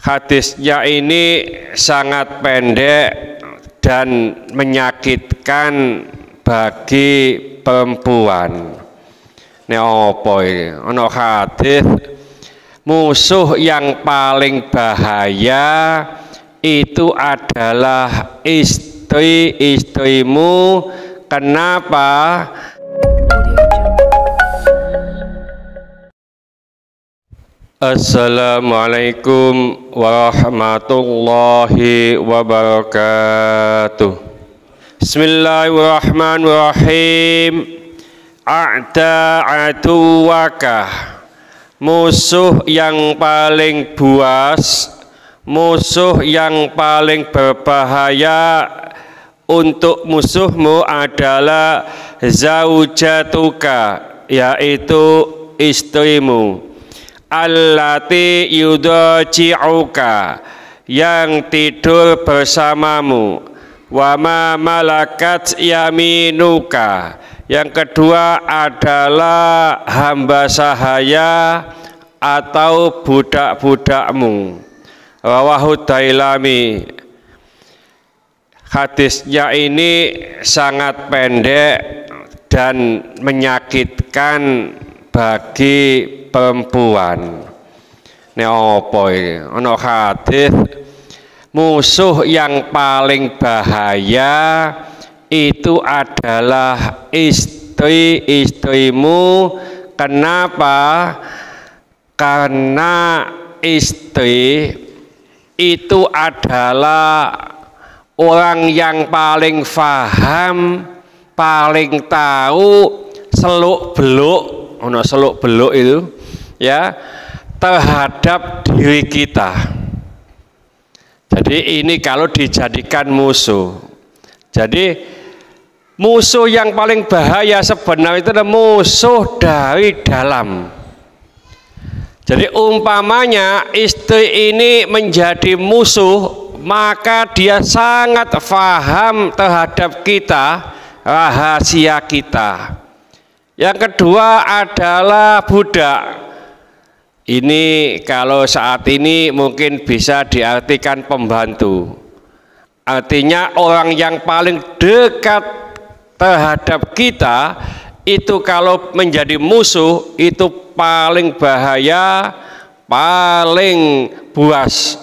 Hadisnya ini sangat pendek dan menyakitkan bagi perempuan. Ini apa ini? Ono hadis musuh yang paling bahaya itu adalah istri-istrimu. Kenapa? Assalamualaikum warahmatullahi wabarakatuh. Bismillahirrahmanirrahim. A'da aduwaka, musuh yang paling buas, musuh yang paling berbahaya untuk musuhmu adalah zaujatuka, yaitu istrimu. Allati yudaji'uka, yang tidur bersamamu. Wa ma malakat yaminuka, yang kedua adalah hamba sahaya atau budak-budakmu. Rawahu Dailami. Hadisnya ini sangat pendek dan menyakitkan bagi perempuan. Ini apa ini? Ono hadis musuh yang paling bahaya itu adalah istri-istrimu. Kenapa? Karena istri itu adalah orang yang paling faham, paling tahu seluk-beluk, ono seluk-beluk itu ya, terhadap diri kita. Jadi ini kalau dijadikan musuh. Jadi musuh yang paling bahaya sebenarnya itu adalah musuh dari dalam. Jadi umpamanya istri ini menjadi musuh, maka dia sangat faham terhadap kita, rahasia kita. Yang kedua adalah budak. Ini kalau saat ini mungkin bisa diartikan pembantu. Artinya orang yang paling dekat terhadap kita itu kalau menjadi musuh itu paling bahaya, paling buas.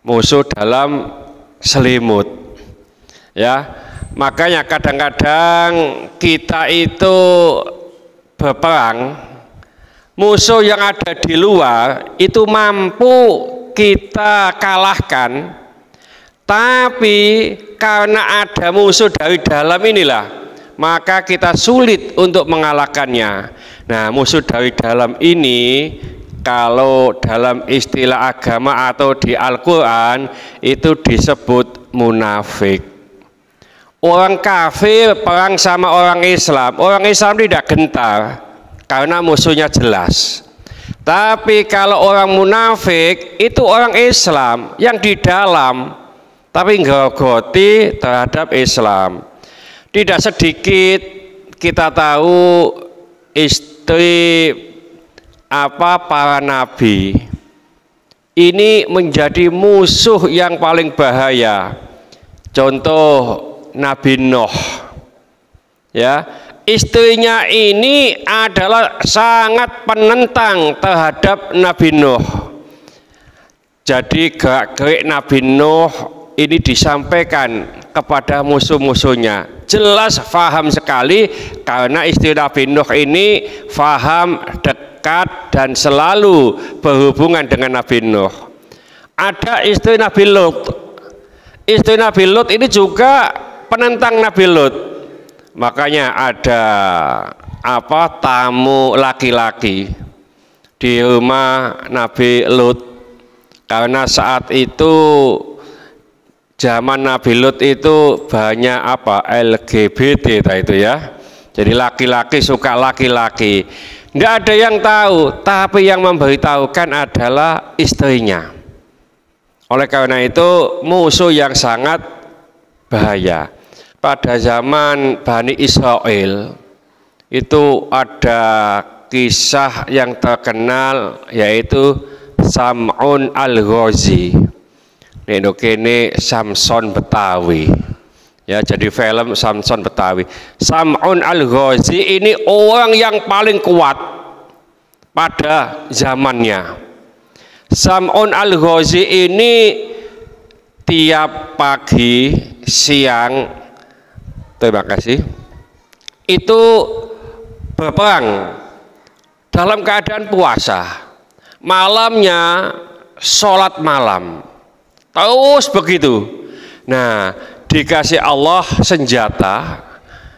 Musuh dalam selimut. Ya. Makanya kadang-kadang kita itu berperang, musuh yang ada di luar itu mampu kita kalahkan, tapi karena ada musuh dari dalam inilah, maka kita sulit untuk mengalahkannya. Nah, musuh dari dalam ini kalau dalam istilah agama atau di Al-Quran itu disebut munafik. Orang kafir perang sama orang Islam tidak gentar karena musuhnya jelas. Tapi kalau orang munafik itu orang Islam yang di dalam tapi ngerogoti terhadap Islam. Tidak sedikit kita tahu istri para nabi ini menjadi musuh yang paling bahaya. Contoh Nabi Nuh, ya, istrinya ini adalah sangat penentang terhadap Nabi Nuh. Jadi gerak-gerik Nabi Nuh ini disampaikan kepada musuh-musuhnya. Jelas faham sekali karena istri Nabi Nuh ini faham dekat dan selalu berhubungan dengan Nabi Nuh. Ada istri Nabi Lut. Istri Nabi Lut ini juga penentang Nabi Lut. Makanya ada tamu laki-laki di rumah Nabi Lut, karena saat itu zaman Nabi Lut itu banyak LGBT itu ya. Jadi laki-laki suka laki-laki. Nggak ada yang tahu, tapi yang memberitahukan adalah istrinya. Oleh karena itu musuh yang sangat bahaya. Pada zaman Bani Israel itu ada kisah yang terkenal, yaitu Sam'un Al-Ghazi. Nek kene Samson Betawi. Ya, jadi film Samson Betawi. Sam'un Al-Ghazi ini orang yang paling kuat pada zamannya. Sam'un Al-Ghazi ini tiap pagi, siang, terima kasih, itu berperang dalam keadaan puasa. Malamnya sholat malam, terus begitu. Nah, dikasih Allah senjata,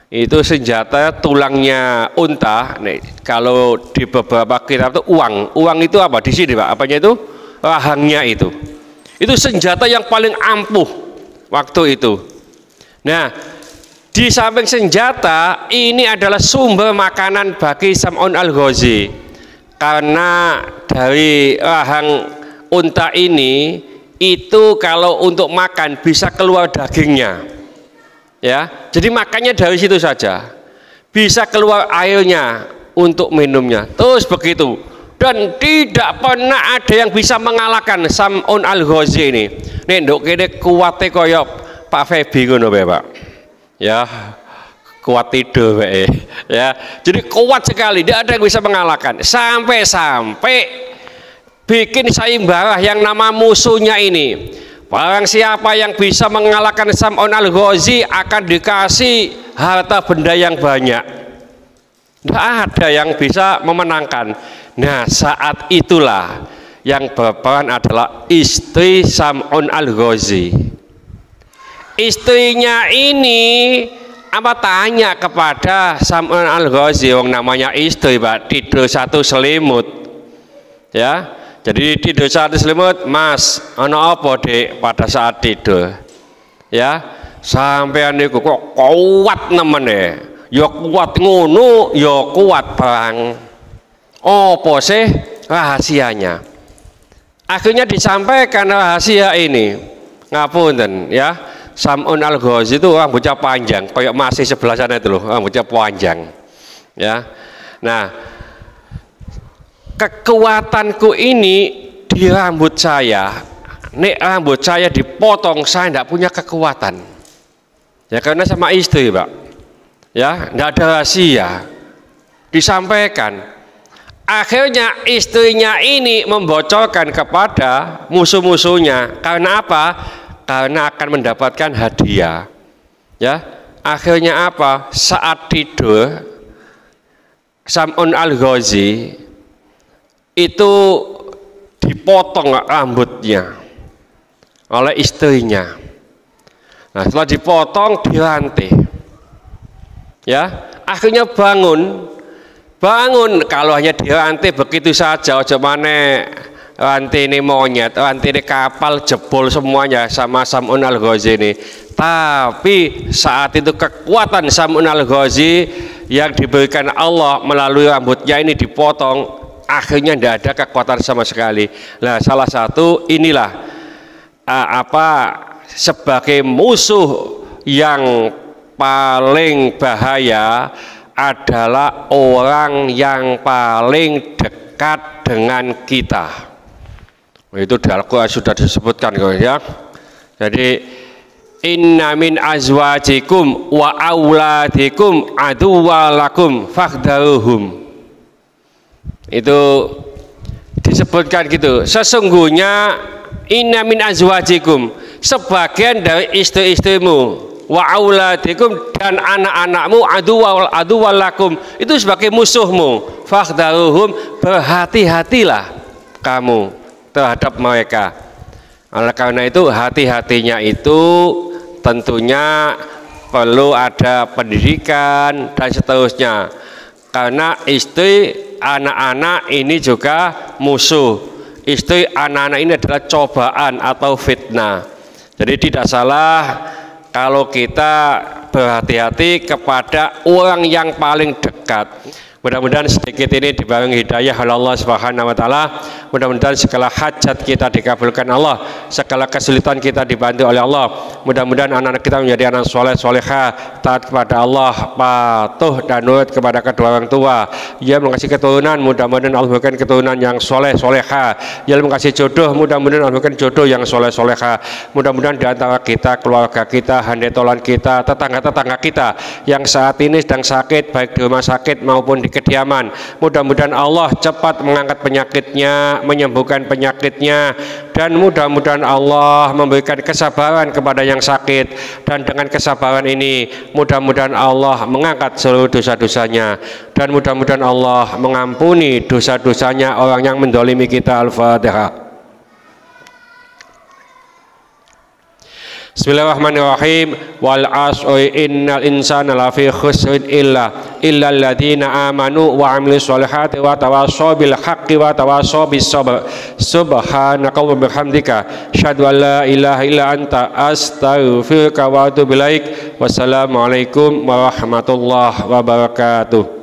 itu senjata tulangnya unta. Nih, kalau di beberapa kitab itu uang itu apa di sini Pak? Apanya itu? Rahangnya itu senjata yang paling ampuh waktu itu. Nah, di samping senjata ini adalah sumber makanan bagi Sam'un Al-Ghazi. Karena dari rahang unta ini itu kalau untuk makan bisa keluar dagingnya, ya. Jadi makannya dari situ saja, bisa keluar airnya untuk minumnya. Terus begitu, dan tidak pernah ada yang bisa mengalahkan Sam'un Al-Ghazi ini. Nek nduk kene kuwate kaya Pak Febi ngono Pak. Ya. Kuat tidur ya, jadi kuat sekali, tidak ada yang bisa mengalahkan, sampai bikin sayembara yang nama musuhnya ini. Barang siapa yang bisa mengalahkan Sam'un Al-Ghazi akan dikasih harta benda yang banyak. Tidak ada yang bisa memenangkan. Nah, saat itulah yang berperan adalah istri Sam'un Al-Ghazi. Istrinya ini apa tanya kepada Sam'un Al-Ghazi, yang namanya istri Pak, tidur satu selimut, ya. Jadi tidur satu selimut, Mas, ono apa Dek pada saat tidur, ya. Sampean niku kok kuat nemene, ya kuat ngono, ya kuat perang. Apa sih rahasianya? Akhirnya disampaikan rahasia ini, ngapunten ya. Sam'un Al-Ghazi itu orang bocah panjang, kayak masih sebelah sana itu loh, orang bocah panjang, ya. Nah, kekuatanku ini di rambut saya. Nek rambut saya dipotong, saya tidak punya kekuatan. Ya karena sama istri Pak, ya, tidak ada rahasia, disampaikan. Akhirnya istrinya ini membocorkan kepada musuh-musuhnya. Karena apa? Karena akan mendapatkan hadiah, ya. Akhirnya apa? Saat tidur Sam'un Al-Ghazi itu dipotong rambutnya oleh istrinya. Nah, setelah dipotong dirantai, ya. Akhirnya bangun. Kalau hanya dirantai begitu saja, ojo maneh rantai ini monyet, rantai ini kapal, jebol semuanya sama Sam'un Al-Ghazi ini. Tapi saat itu kekuatan Sam'un Al-Ghazi yang diberikan Allah melalui rambutnya ini dipotong, akhirnya tidak ada kekuatan sama sekali. Nah, salah satu inilah sebagai musuh yang paling bahaya adalah orang yang paling dekat dengan kita. Itu di Al-Quran sudah disebutkan ya. Jadi inna min azwajikum wa auladikum aduwalakum fakhdaruhum. Itu disebutkan gitu. Sesungguhnya inna min azwajikum, sebagian dari istri-istrimu, wa auladikum, dan anak-anakmu aduwalakum, itu sebagai musuhmu. Fakhdaruhum, berhati-hatilah kamu terhadap mereka. Oleh karena itu hati-hatinya itu tentunya perlu ada pendidikan dan seterusnya, karena istri anak-anak ini juga musuh. Istri anak-anak ini adalah cobaan atau fitnah. Jadi tidak salah kalau kita berhati-hati kepada orang yang paling dekat. Mudah-mudahan sedikit ini dibarengi hidayah oleh Allah Subhanahu wa taala. Mudah-mudahan segala hajat kita dikabulkan Allah, segala kesulitan kita dibantu oleh Allah. Mudah-mudahan anak-anak kita menjadi anak soleh solehah, taat kepada Allah, patuh dan nurut kepada kedua orang tua. Ia mengasihi keturunan, mudah-mudahan Allah memberikan keturunan yang soleh solehah. Ia mengasihi jodoh, mudah-mudahan Allah memberikan jodoh yang soleh solehah. Mudah-mudahan di antara kita, keluarga kita, handetolan kita, tetangga-tetangga kita yang saat ini sedang sakit, baik di rumah sakit maupun di kediaman, mudah-mudahan Allah cepat mengangkat penyakitnya, menyembuhkan penyakitnya, dan mudah-mudahan Allah memberikan kesabaran kepada yang sakit, dan dengan kesabaran ini mudah-mudahan Allah mengangkat seluruh dosa-dosanya, dan mudah-mudahan Allah mengampuni dosa-dosanya orang yang mendolimi kita. Al-Fatihah. Bismillahirrahmanirrahim. Wal 'asri innal insana lafi khusrin illa alladziina aamanu wa 'amilus sholihati wa tawassaw bil haqqi wa tawassaw bis sabr. Subhanaka wa bihamdika asyhadu an la ilaha illa anta astaghfiruka wa atubu ilaik. Wassalamualaikum warahmatullahi wabarakatuh.